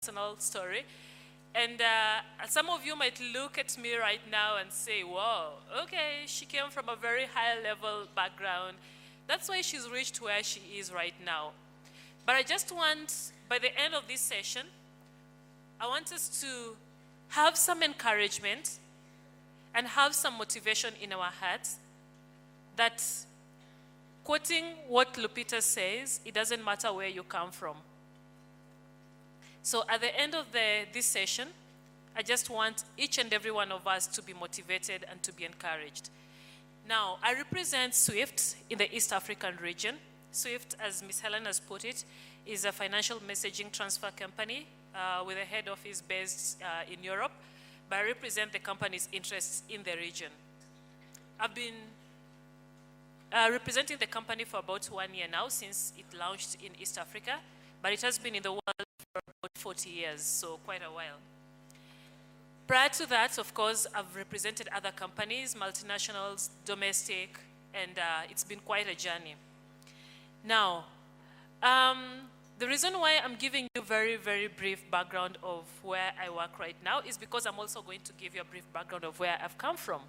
personal story. And some of you might look at me right now and say, whoa, okay, she came from a very high level background. That's why she's reached where she is right now. But I just want, by the end of this session, I want us to have some encouragement and have some motivation in our hearts that, quoting what Lupita says, it doesn't matter where you come from. So at the end of this session, I just want each and every one of us to be motivated and to be encouraged. Now, I represent SWIFT in the East African region. SWIFT, as Ms. Helen has put it, is a financial messaging transfer company with a head office based in Europe, but I represent the company's interests in the region. I've been representing the company for about 1 year now, since it launched in East Africa, but it has been in the world for about 40 years, so quite a while. Prior to that, of course, I've represented other companies, multinationals, domestic, and it's been quite a journey. Now, the reason why I'm giving you a very, very brief background of where I work right now is because I'm also going to give you a brief background of where I've come from.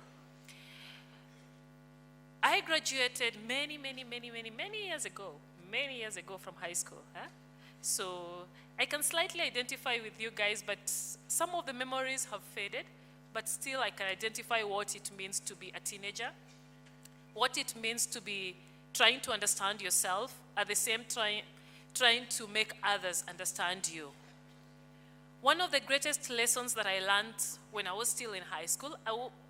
I graduated many years ago from high school. Huh? So I can slightly identify with you guys, but some of the memories have faded, but still I can identify what it means to be a teenager, what it means to be trying to understand yourself, at the same time trying to make others understand you. One of the greatest lessons that I learned when I was still in high school,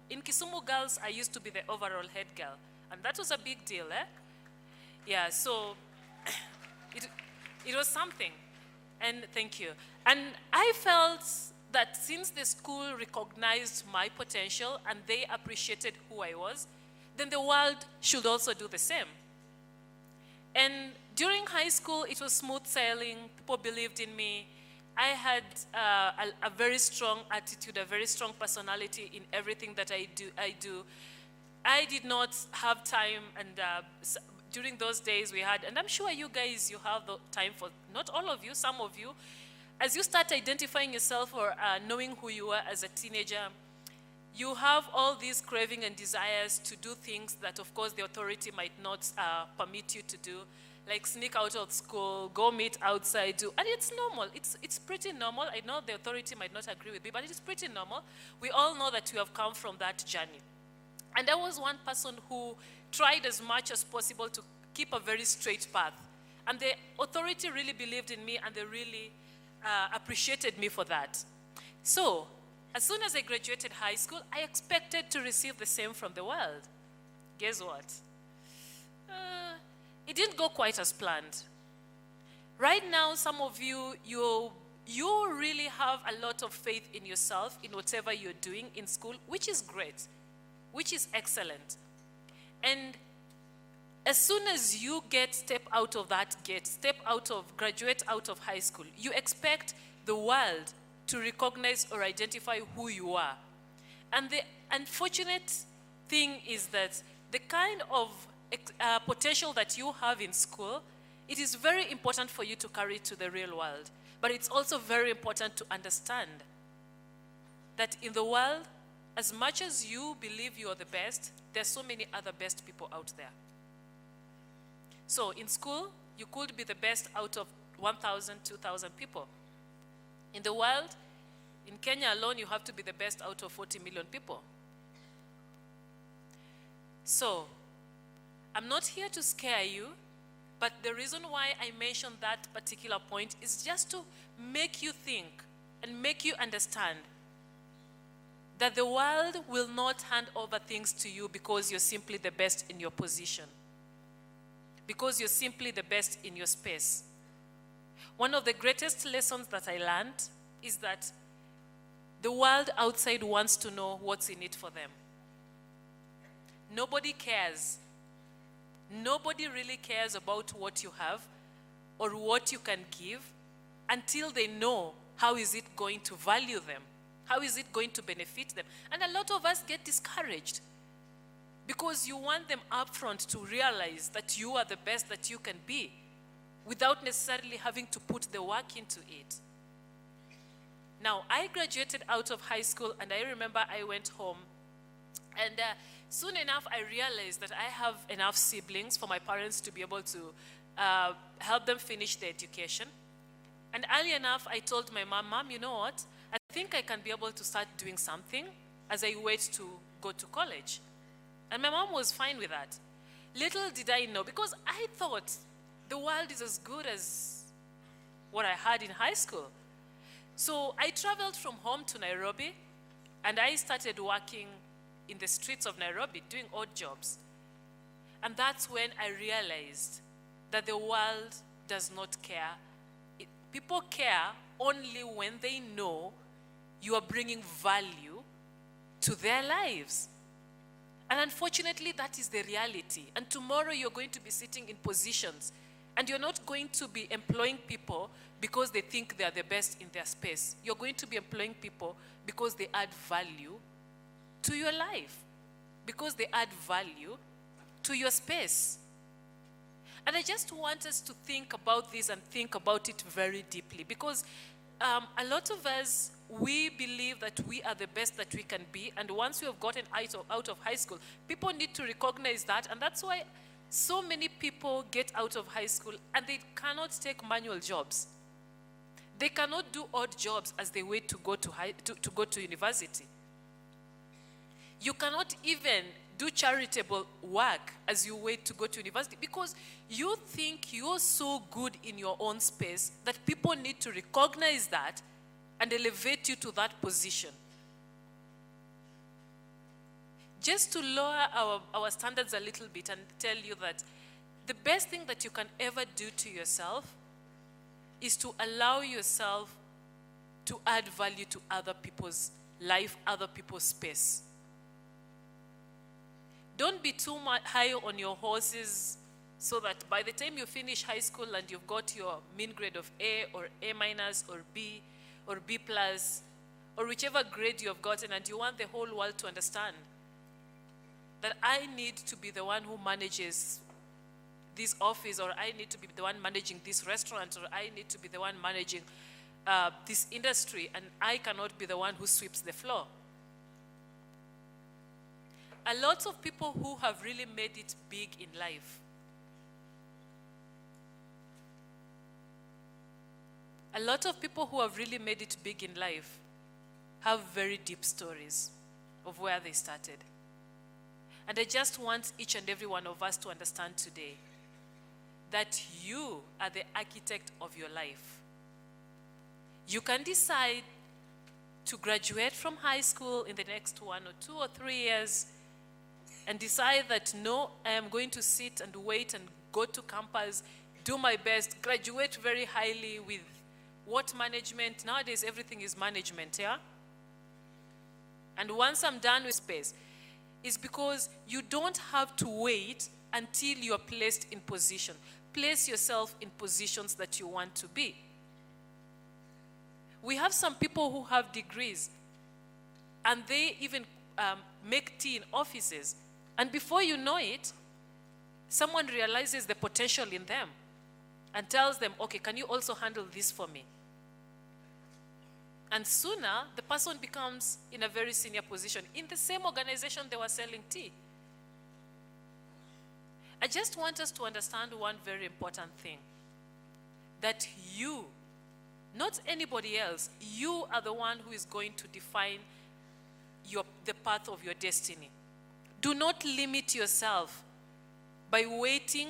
in Kisumu Girls, I used to be the overall head girl, and that was a big deal, eh? Yeah, so it was something, and thank you. And I felt that since the school recognized my potential and they appreciated who I was, then the world should also do the same. And during high school, it was smooth sailing. People believed in me. I had a very strong attitude, a very strong personality in everything that I do. I did not have time, and during those days we had, and I'm sure you guys, you have the time for, not all of you, some of you, as you start identifying yourself or knowing who you are as a teenager, you have all these craving and desires to do things that, of course, the authority might not permit you to do, like sneak out of school, go meet outside, do, and it's normal. It's pretty normal. I know the authority might not agree with me, but it is pretty normal. We all know that we have come from that journey. And there was one person who tried as much as possible to keep a very straight path. And the authority really believed in me, and they really appreciated me for that. So, as soon as I graduated high school, I expected to receive the same from the world. Guess what? It didn't go quite as planned. Right now, some of you, you really have a lot of faith in yourself, in whatever you're doing in school, which is great, which is excellent. And as soon as you step out of that gate, graduate out of high school, you expect the world to recognize or identify who you are. And the unfortunate thing is that the kind of potential that you have in school, it is very important for you to carry it to the real world. But it's also very important to understand that in the world, as much as you believe you are the best, there's so many other best people out there. So in school, you could be the best out of 1,000, 2,000 people. In the world, in Kenya alone, you have to be the best out of 40 million people. So, I'm not here to scare you, but the reason why I mentioned that particular point is just to make you think and make you understand that the world will not hand over things to you because you're simply the best in your position, because you're simply the best in your space. One of the greatest lessons that I learned is that the world outside wants to know what's in it for them. Nobody cares. Nobody really cares about what you have or what you can give until they know how is it going to value them. How is it going to benefit them? And a lot of us get discouraged because you want them upfront to realize that you are the best that you can be without necessarily having to put the work into it. Now, I graduated out of high school, and I remember I went home, and soon enough, I realized that I have enough siblings for my parents to be able to help them finish their education. And early enough, I told my mom, Mom, you know what? I think I can be able to start doing something as I wait to go to college. And my mom was fine with that. Little did I know, because I thought the world is as good as what I had in high school. So I traveled from home to Nairobi, and I started working in the streets of Nairobi, doing odd jobs. And that's when I realized that the world does not care. People care only when they know you are bringing value to their lives. And unfortunately, that is the reality. And tomorrow you're going to be sitting in positions, and you're not going to be employing people because they think they are the best in their space. You're going to be employing people because they add value to your life, because they add value to your space. And I just want us to think about this and think about it very deeply, because a lot of us, we believe that we are the best that we can be, and once we have gotten out of high school, people need to recognize that, and that's why so many people get out of high school and they cannot take manual jobs. They cannot do odd jobs as they wait to go to university. You cannot even do charitable work as you wait to go to university, because you think you're so good in your own space that people need to recognize that and elevate you to that position. Just to lower our standards a little bit and tell you that the best thing that you can ever do to yourself is to allow yourself to add value to other people's life, other people's space. Don't be too high on your horses so that by the time you finish high school and you've got your mean grade of A or A minus or B plus, or whichever grade you have gotten, and you want the whole world to understand that I need to be the one who manages this office, or I need to be the one managing this restaurant, or I need to be the one managing this industry, and I cannot be the one who sweeps the floor. A lot of people who have really made it big in life, have very deep stories of where they started. And I just want each and every one of us to understand today that you are the architect of your life. You can decide to graduate from high school in the next 1 or 2 or 3 years and decide that, no, I am going to sit and wait and go to campus, do my best, graduate very highly with what management? Nowadays, everything is management, yeah? And once I'm done with space, it's because you don't have to wait until you're placed in position. Place yourself in positions that you want to be. We have some people who have degrees, and they even make tea in offices. And before you know it, someone realizes the potential in them and tells them, okay, can you also handle this for me? And sooner, the person becomes in a very senior position. In the same organization, they were selling tea. I just want us to understand one very important thing. That you, not anybody else, you are the one who is going to define the path of your destiny. Do not limit yourself by waiting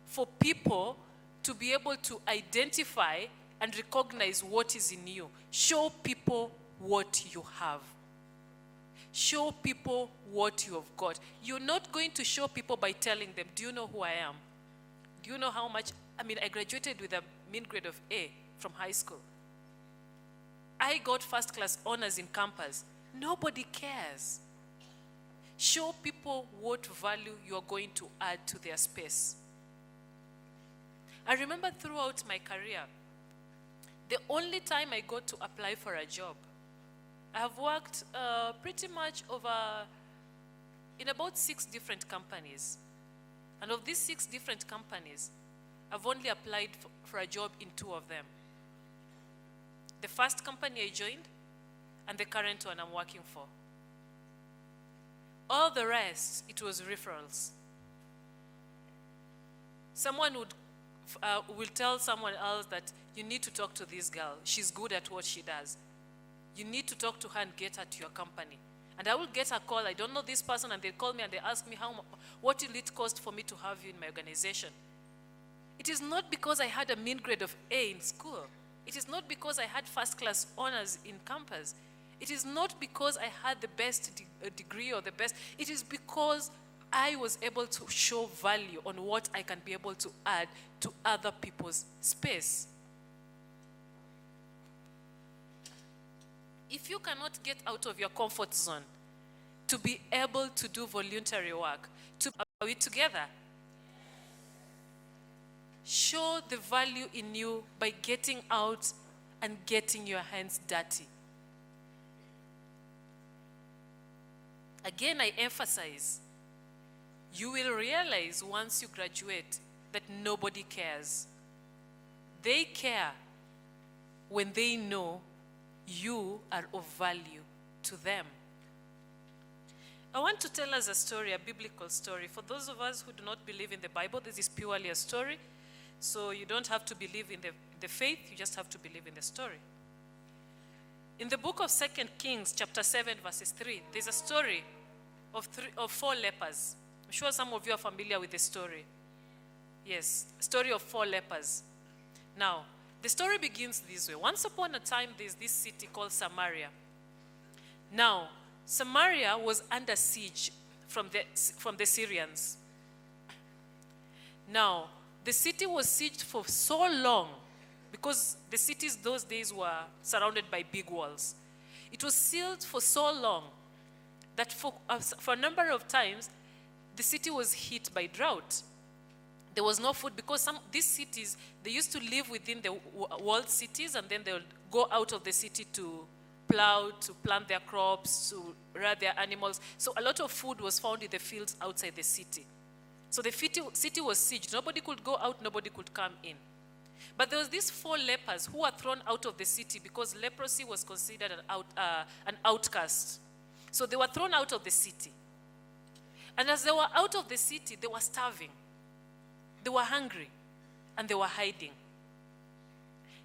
for people to be able to identify and recognize what is in you. Show people what you have. Show people what you have got. You're not going to show people by telling them, do you know who I am? Do you know how much? I graduated with a mean grade of A from high school. I got first class honors in campus. Nobody cares. Show people what value you're going to add to their space. I remember throughout my career, the only time I got to apply for a job, I have worked pretty much in about 6 different companies. And of these 6 different companies, I've only applied for a job in 2 of them. The first company I joined and the current one I'm working for. All the rest, it was referrals. Someone will tell someone else that you need to talk to this girl. She's good at what she does. You need to talk to her and get her to your company. And I will get a call. I don't know this person, and they call me and they ask me what will it cost for me to have you in my organization. It is not because I had a mean grade of A in school. It is not because I had first-class honors in campus. It is not because I had the best degree or the best. It is because I was able to show value on what I can be able to add to other people's space. If you cannot get out of your comfort zone to be able to do voluntary work, are we together? Show the value in you by getting out and getting your hands dirty. Again, I emphasize, you will realize once you graduate that nobody cares. They care when they know you are of value to them. I want to tell us a story, a biblical story. For those of us who do not believe in the Bible, this is purely a story. So you don't have to believe in the faith, you just have to believe in the story. In the book of 2 Kings, chapter 7, verses 3, there's a story of 4 lepers. I'm sure some of you are familiar with the story. Yes, story of 4 lepers. Now, the story begins this way. Once upon a time, there's this city called Samaria. Now, Samaria was under siege from the Syrians. Now, the city was sieged for so long because the cities those days were surrounded by big walls. It was sealed for so long that for a number of times, the city was hit by drought. There was no food because these cities, they used to live within the walled cities, and then they would go out of the city to plow, to plant their crops, to rear their animals. So a lot of food was found in the fields outside the city. So the city was sieged. Nobody could go out, nobody could come in. But there was these 4 lepers who were thrown out of the city because leprosy was considered an outcast. So they were thrown out of the city. And as they were out of the city, they were starving. They were hungry. And they were hiding.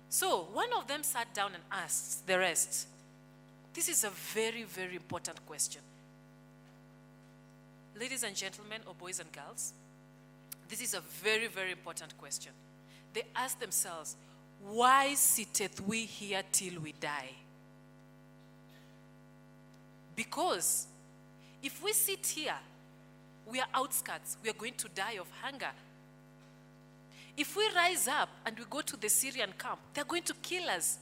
So one of them sat down and asked the rest. This is a very, very important question. Ladies and gentlemen, or boys and girls, this is a very, very important question. They asked themselves, why sitteth we here till we die? Because if we sit here, we are outskirts. We are going to die of hunger. If we rise up and we go to the Syrian camp, they're going to kill us.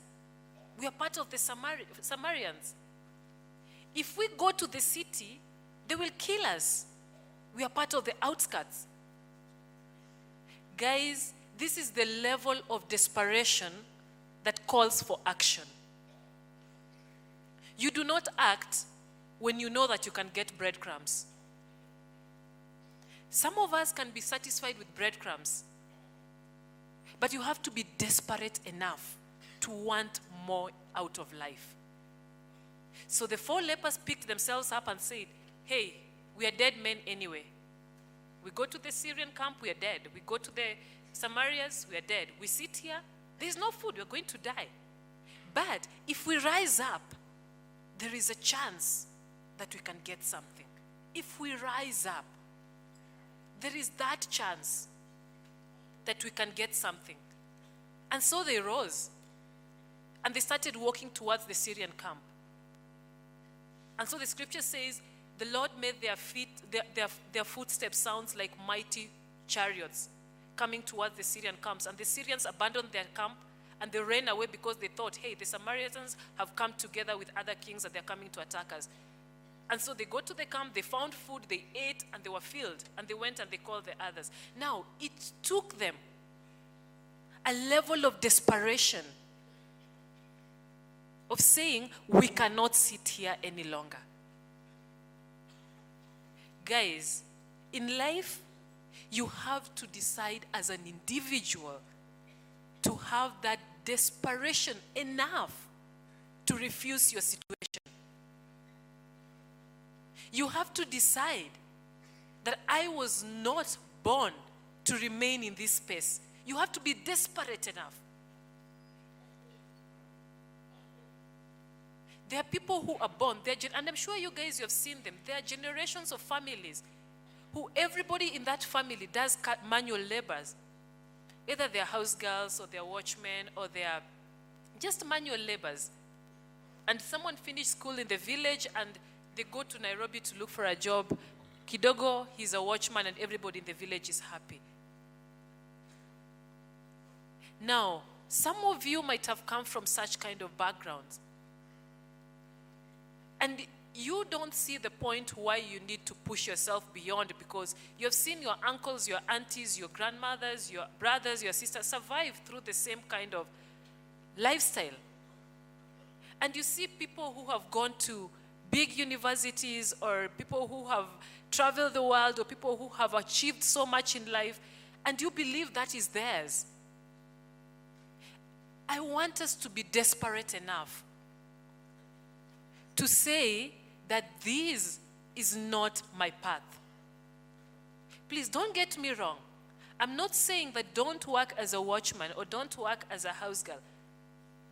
We are part of the Samaritans. If we go to the city, they will kill us. We are part of the outskirts. Guys, this is the level of desperation that calls for action. You do not act when you know that you can get breadcrumbs. Some of us can be satisfied with breadcrumbs, but you have to be desperate enough to want more out of life. So the 4 lepers picked themselves up and said, hey, we are dead men anyway. We go to the Syrian camp, we are dead. We go to the Samarias, we are dead. We sit here, there's no food, we're going to die. But if we rise up, there is a chance that we can get something. If we rise up, there is that chance that we can get something. And so they rose. And they started walking towards the Syrian camp. And so the scripture says, the Lord made their footsteps sounds like mighty chariots coming towards the Syrian camps. And the Syrians abandoned their camp and they ran away because they thought, hey, the Samaritans have come together with other kings and they're coming to attack us. And so they go to the camp, they found food, they ate, and they were filled. And they went and they called the others. Now, it took them a level of desperation of saying, we cannot sit here any longer. Guys, in life, you have to decide as an individual to have that desperation enough to refuse your situation. You have to decide that I was not born to remain in this space. You have to be desperate enough. There are people who are born, and I'm sure you guys, you have seen them. There are generations of families who everybody in that family does manual labors. Either they're house girls or they're watchmen or they're just manual labors. And someone finished school in the village and they go to Nairobi to look for a job. Kidogo, he's a watchman and everybody in the village is happy. Now, some of you might have come from such kind of backgrounds. And you don't see the point why you need to push yourself beyond, because you have seen your uncles, your aunties, your grandmothers, your brothers, your sisters survive through the same kind of lifestyle. And you see people who have gone to big universities, or people who have traveled the world, or people who have achieved so much in life, and you believe that is theirs. I want us to be desperate enough to say that this is not my path. Please don't get me wrong. I'm not saying that don't work as a watchman or don't work as a house girl.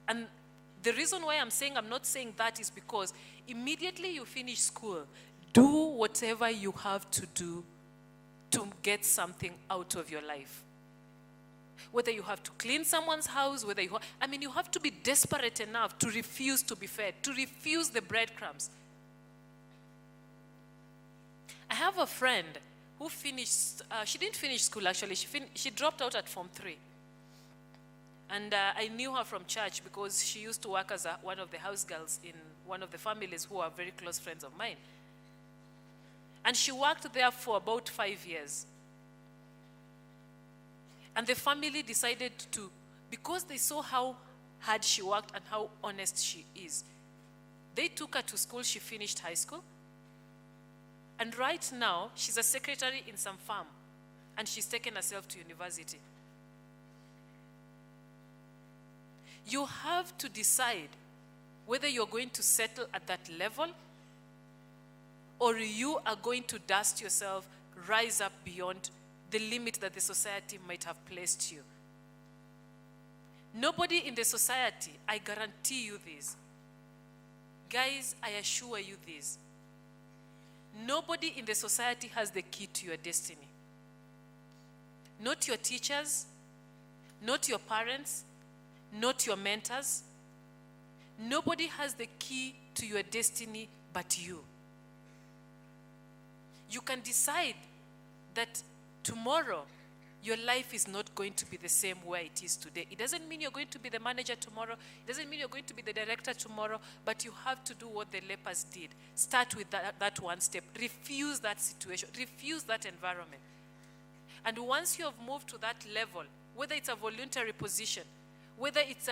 And the reason why I'm saying I'm not saying that is because immediately you finish school, do whatever you have to do to get something out of your life. Whether you have to clean someone's house, you have to be desperate enough to refuse to be fed, to refuse the breadcrumbs. I have a friend who finished, she didn't finish school actually, she dropped out at Form 3. And I knew her from church because she used to work as one of the house girls in one of the families who are very close friends of mine. And she worked there for about 5 years. And the family decided to, because they saw how hard she worked and how honest she is, they took her to school. She finished high school. And right now, she's a secretary in some farm. And she's taken herself to university. You have to decide whether you're going to settle at that level or you are going to dust yourself, rise up beyond the limit that the society might have placed you. Nobody in the society, I guarantee you this. Guys, I assure you this. Nobody in the society has the key to your destiny. Not your teachers, not your parents, not your mentors. Nobody has the key to your destiny but you. You can decide that tomorrow, your life is not going to be the same way it is today. It doesn't mean you're going to be the manager tomorrow. It doesn't mean you're going to be the director tomorrow. But you have to do what the lepers did. Start with that one step. Refuse that situation. Refuse that environment. And once you have moved to that level, whether it's a voluntary position, whether it's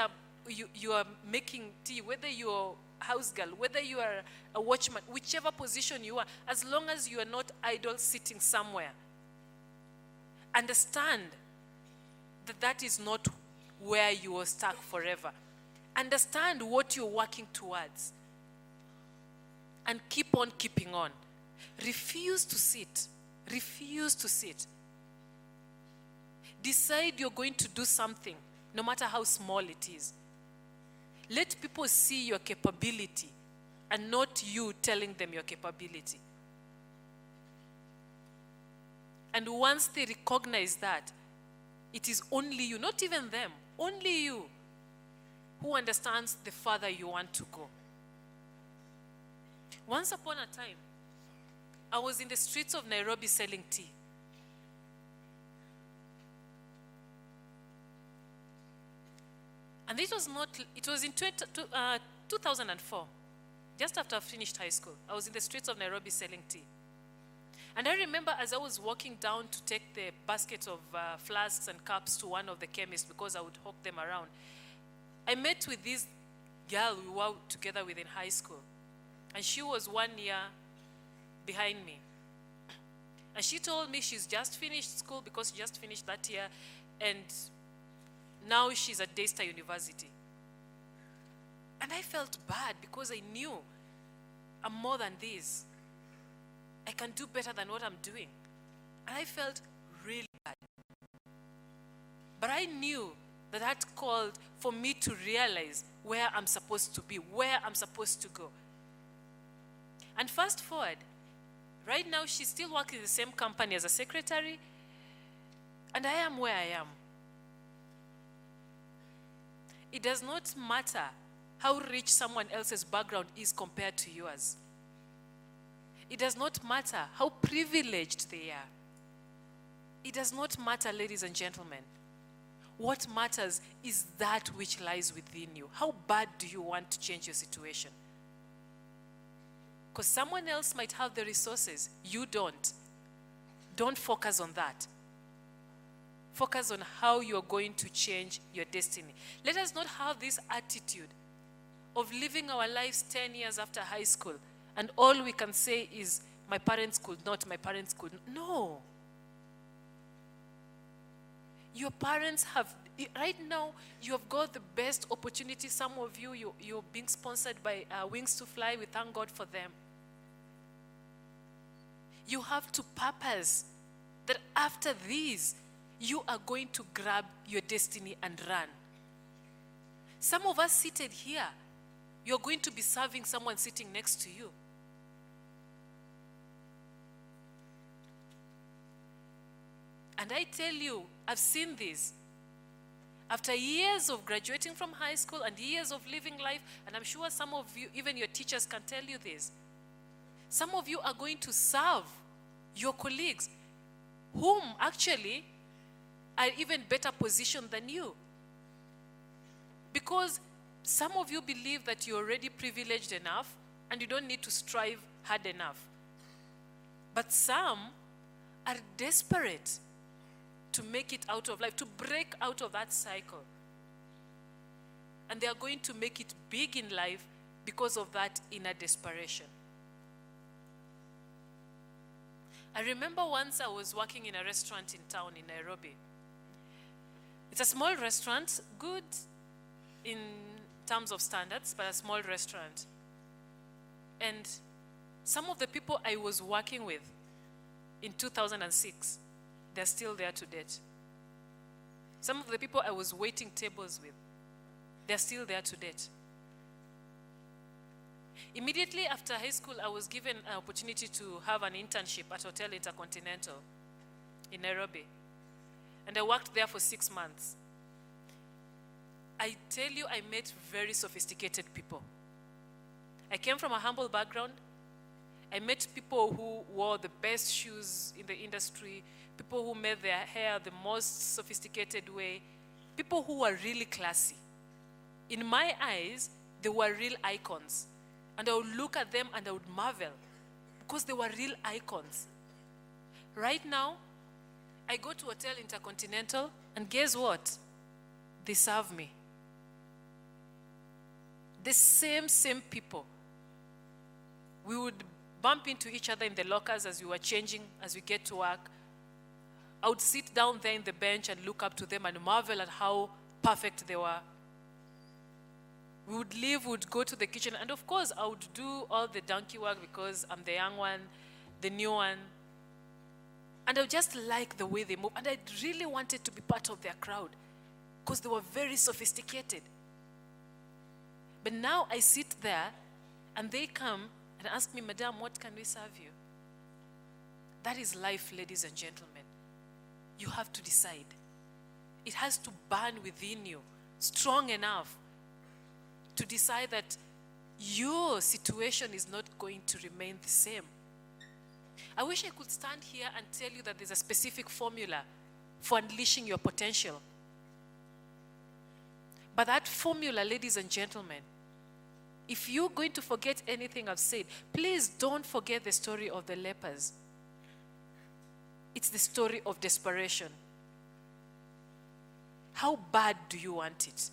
you are making tea, whether you're a house girl, whether you are a watchman, whichever position you are, as long as you are not idle sitting somewhere, understand that that is not where you are stuck forever. Understand what you're working towards. And keep on keeping on. Refuse to sit. Refuse to sit. Decide you're going to do something, no matter how small it is. Let people see your capability and not you telling them your capability. And once they recognize that, it is only you, not even them, only you, who understands the further you want to go. Once upon a time, I was in the streets of Nairobi selling tea. And it was in 2004, just after I finished high school. I was in the streets of Nairobi selling tea. And I remember as I was walking down to take the basket of flasks and cups to one of the chemists because I would hawk them around, I met with this girl we were together with in high school. And she was 1 year behind me. And she told me she's just finished school because she just finished that year. And now she's at Daystar University. And I felt bad because I knew I'm more than this. I can do better than what I'm doing. And I felt really bad. But I knew that that called for me to realize where I'm supposed to be, where I'm supposed to go. And fast forward, right now she's still working in the same company as a secretary, and I am where I am. It does not matter how rich someone else's background is compared to yours. It does not matter how privileged they are. It does not matter, ladies and gentlemen. What matters is that which lies within you. How bad do you want to change your situation? Because someone else might have the resources, you don't. Don't focus on that. Focus on how you're going to change your destiny. Let us not have this attitude of living our lives 10 years after high school, and all we can say is, my parents could not, my parents could not. No. Your parents have, right now, you have got the best opportunity. Some of you, you're being sponsored by Wings to Fly. We thank God for them. You have to purpose that after this, you are going to grab your destiny and run. Some of us seated here, you're going to be serving someone sitting next to you. And I tell you, I've seen this. After years of graduating from high school and years of living life, and I'm sure some of you, even your teachers can tell you this, some of you are going to serve your colleagues whom actually are even better positioned than you. Because some of you believe that you're already privileged enough and you don't need to strive hard enough. But some are desperate to make it out of life, to break out of that cycle. And they are going to make it big in life because of that inner desperation. I remember once I was working in a restaurant in town in Nairobi. It's a small restaurant, good in terms of standards, but a small restaurant. And some of the people I was working with in 2006, they're still there to date. Some of the people I was waiting tables with, they're still there to date. Immediately after high school, I was given an opportunity to have an internship at Hotel Intercontinental in Nairobi. And I worked there for 6 months. I tell you, I met very sophisticated people. I came from a humble background. I met people who wore the best shoes in the industry, people who made their hair the most sophisticated way, people who were really classy. In my eyes, they were real icons. And I would look at them and I would marvel because they were real icons. Right now, I go to Hotel Intercontinental and guess what? They serve me. The same people. We would bump into each other in the lockers as we were changing, as we get to work. I would sit down there in the bench and look up to them and marvel at how perfect they were. We would leave, we would go to the kitchen, and of course, I would do all the donkey work because I'm the young one, the new one. And I would just like the way they move. And I really wanted to be part of their crowd because they were very sophisticated. But now I sit there and they come and ask me, Madam, what can we serve you? That is life, ladies and gentlemen. You have to decide. It has to burn within you, strong enough to decide that your situation is not going to remain the same. I wish I could stand here and tell you that there's a specific formula for unleashing your potential. But that formula, ladies and gentlemen, if you're going to forget anything I've said, please don't forget the story of the lepers. It's the story of desperation. How bad do you want it?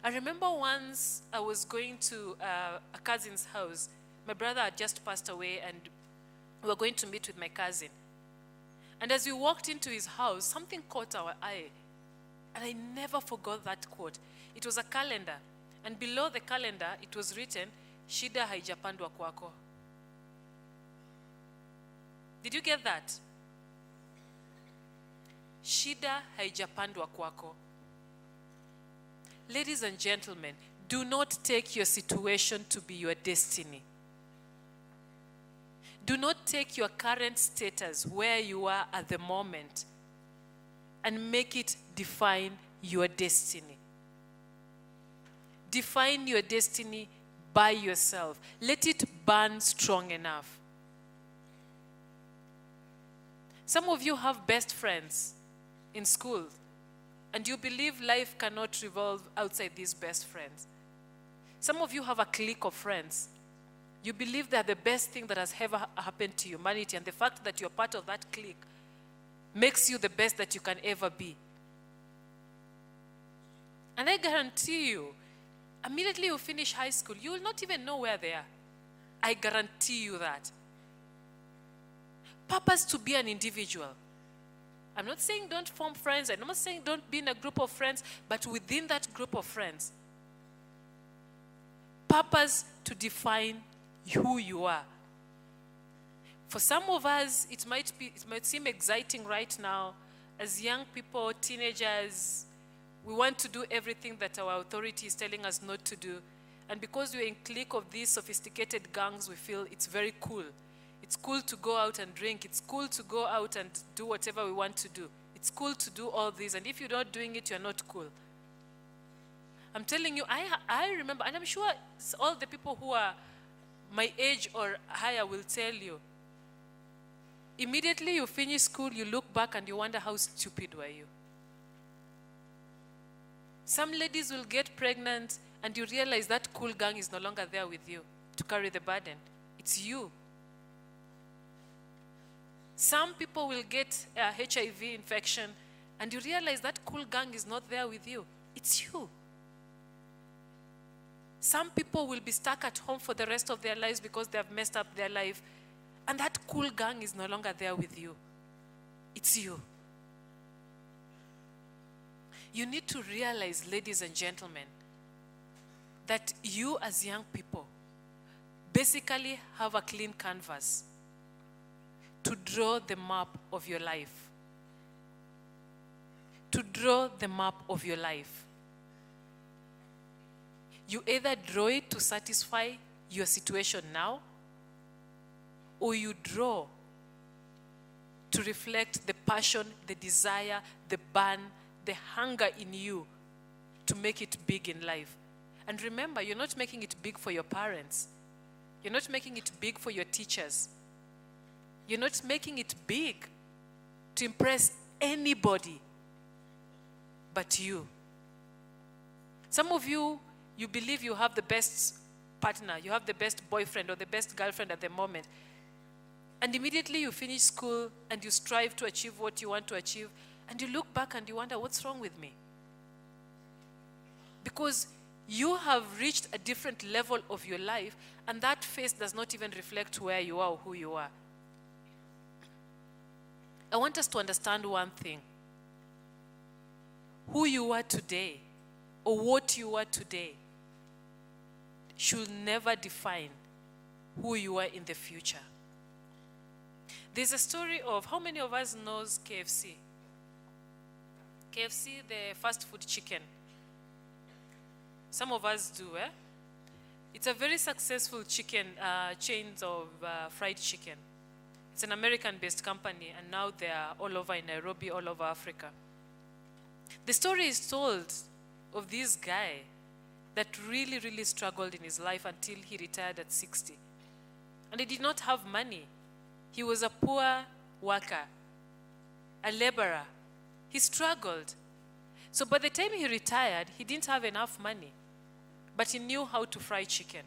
I remember once I was going to a cousin's house. My brother had just passed away and we were going to meet with my cousin. And as we walked into his house, something caught our eye. And I never forgot that quote. It was a calendar. And below the calendar, it was written, Shida haijapandwa kwako. Did you get that? Shida haijapandwa kwako. Ladies and gentlemen, do not take your situation to be your destiny. Do not take your current status, where you are at the moment, and make it define your destiny. Define your destiny by yourself. Let it burn strong enough. Some of you have best friends in school, and you believe life cannot revolve outside these best friends. Some of you have a clique of friends. You believe they're the best thing that has ever happened to humanity, and the fact that you're part of that clique makes you the best that you can ever be. And I guarantee you, immediately you finish high school, you will not even know where they are. I guarantee you that. Purpose to be an individual. I'm not saying don't form friends. I'm not saying don't be in a group of friends, but within that group of friends, purpose to define who you are. For some of us, it might seem exciting right now. As young people, teenagers, we want to do everything that our authority is telling us not to do. And because we're in clique of these sophisticated gangs, we feel it's very cool. It's cool to go out and drink. It's cool to go out and do whatever we want to do. It's cool to do all this. And if you're not doing it, you're not cool. I'm telling you, I remember, and I'm sure all the people who are my age or higher will tell you, immediately you finish school, you look back and you wonder, how stupid were you? Some ladies will get pregnant and you realize that cool gang is no longer there with you to carry the burden. It's you. Some people will get a HIV infection and you realize that cool gang is not there with you. It's you. Some people will be stuck at home for the rest of their lives because they have messed up their life. And that cool gang is no longer there with you. It's you. You need to realize, ladies and gentlemen, that you as young people basically have a clean canvas to draw the map of your life. To draw the map of your life. You either draw it to satisfy your situation now, or you draw to reflect the passion, the desire, the burn, the hunger in you to make it big in life. And remember, you're not making it big for your parents. You're not making it big for your teachers. You're not making it big to impress anybody but you. Some of you, you believe you have the best partner, you have the best boyfriend or the best girlfriend at the moment. And immediately you finish school and you strive to achieve what you want to achieve, and you look back and you wonder, what's wrong with me? Because you have reached a different level of your life, and that face does not even reflect where you are or who you are. I want us to understand one thing. Who you are today, or what you are today, should never define who you are in the future. There's a story of, how many of us knows KFC? KFC, the fast food chicken. Some of us do, eh? It's a very successful chicken, chains of fried chicken. It's an American-based company, and now they are all over in Nairobi, all over Africa. The story is told of this guy that really, really struggled in his life until he retired at 60. And he did not have money. He was a poor worker, a laborer. He struggled. So by the time he retired, he didn't have enough money, but he knew how to fry chicken.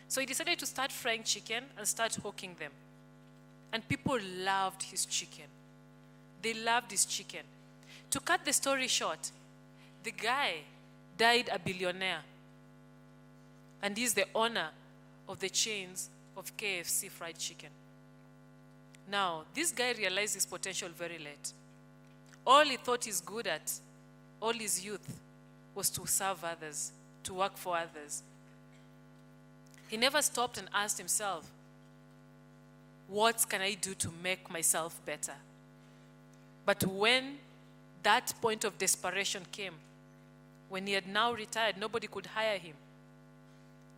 So he decided to start frying chicken and start hawking them. And people loved his chicken. They loved his chicken. To cut the story short, the guy died a billionaire, and he's the owner of the chains of KFC fried chicken. Now, this guy realized his potential very late. All he thought he's good at all his youth was to serve others, to work for others. He never stopped and asked himself, what can I do to make myself better? But when that point of desperation came, when he had now retired, nobody could hire him.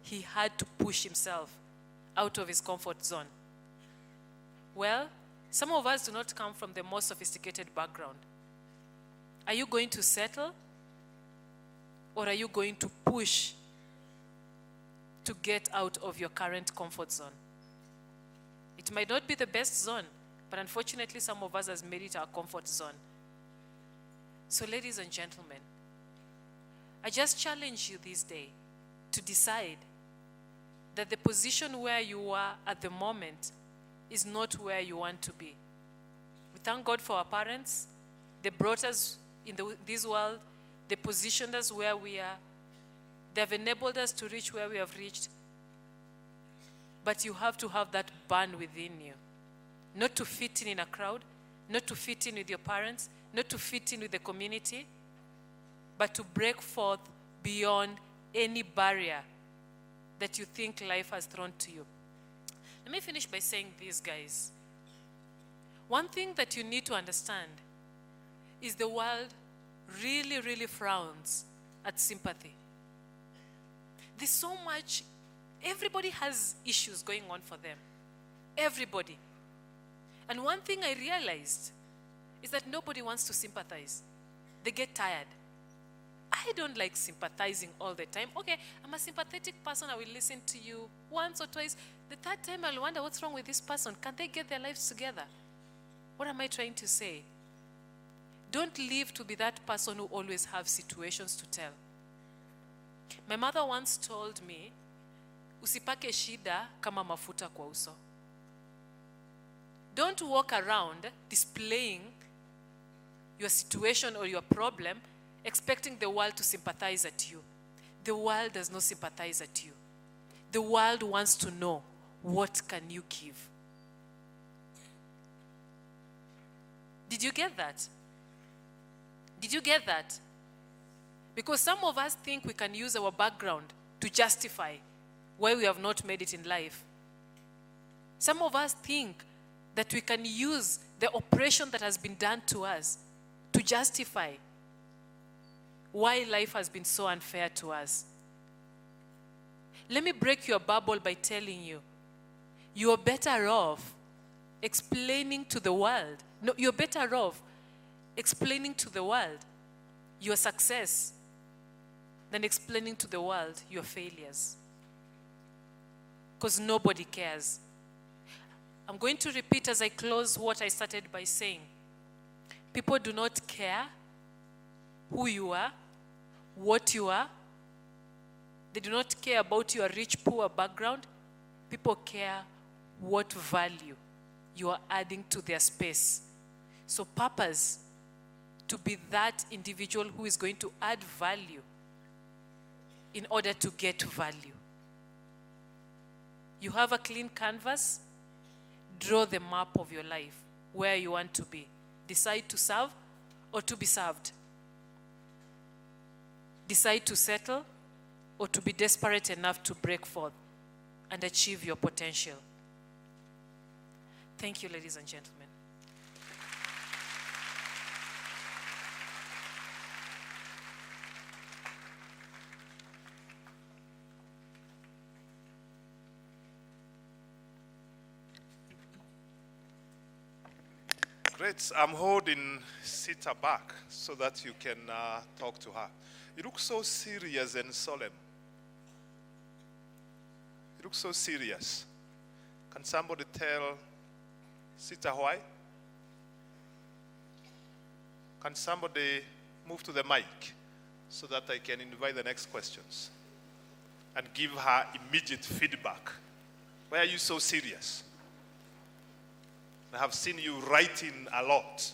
He had to push himself out of his comfort zone. Well, some of us do not come from the most sophisticated background. Are you going to settle? Or are you going to push to get out of your current comfort zone? It might not be the best zone, but unfortunately some of us has made it our comfort zone. So ladies and gentlemen, I just challenge you this day to decide that the position where you are at the moment is not where you want to be. We thank God for our parents. They brought us in this world. They positioned us where we are. They have enabled us to reach where we have reached. But you have to have that burn within you. Not to fit in a crowd, not to fit in with your parents, not to fit in with the community, but to break forth beyond any barrier that you think life has thrown to you. Let me finish by saying this, guys. One thing that you need to understand is the world really, really frowns at sympathy. There's so much, everybody has issues going on for them. Everybody. And one thing I realized is that nobody wants to sympathize. They get tired. I don't like sympathizing all the time. Okay, I'm a sympathetic person. I will listen to you once or twice. The third time I'll wonder what's wrong with this person. Can they get their lives together? What am I trying to say? Don't live to be that person who always have situations to tell. My mother once told me, usipake shida kama mafuta kwa uso. Don't walk around displaying your situation or your problem, expecting the world to sympathize at you. The world does not sympathize at you. The world wants to know, what can you give? Did you get that? Did you get that? Because some of us think we can use our background to justify why we have not made it in life. Some of us think that we can use the oppression that has been done to us to justify why life has been so unfair to us. Let me break your bubble by telling you, you're better off explaining to the world. No, you're better off explaining to the world your success than explaining to the world your failures. Because nobody cares. I'm going to repeat as I close what I started by saying. People do not care who you are, what you are. They do not care about your rich, poor background. People care what value you are adding to their space. So purpose to be that individual who is going to add value in order to get value. You have a clean canvas, draw the map of your life, where you want to be. Decide to serve or to be served. Decide to settle or to be desperate enough to break forth and achieve your potential. Thank you, ladies and gentlemen. Great. I'm holding SITAH back so that you can talk to her. You look so serious and solemn. You look so serious. Can somebody tell SITAH why? Can somebody move to the mic so that I can invite the next questions and give her immediate feedback? Why are you so serious? I have seen you writing a lot.